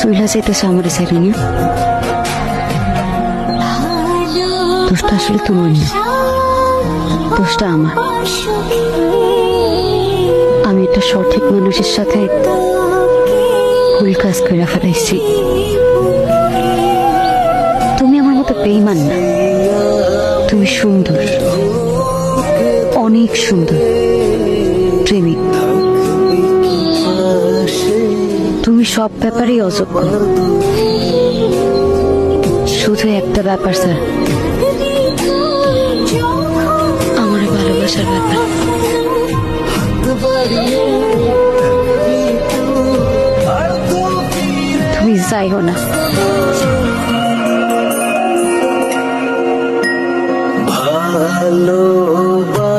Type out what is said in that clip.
চইলা যাইতেছে আমার সাইডে নিয়ে। দোষটা আসলে তোমার না, দোষটা আমার। আমি একটা সঠিক মানুষের সাথে ভুল কাজ করে ফেলাইছি। তুমি আমার মতো বেঈমান না, তুমি সুন্দর, অনেক সুন্দর, প্রেমিক। তুমি সব ব্যাপারেই অযোগ্য, শুধু একটা ব্যাপার স্যার, আমার ভালোবাসার ব্যাপার। তুমি যাইও না। ভালোবাসা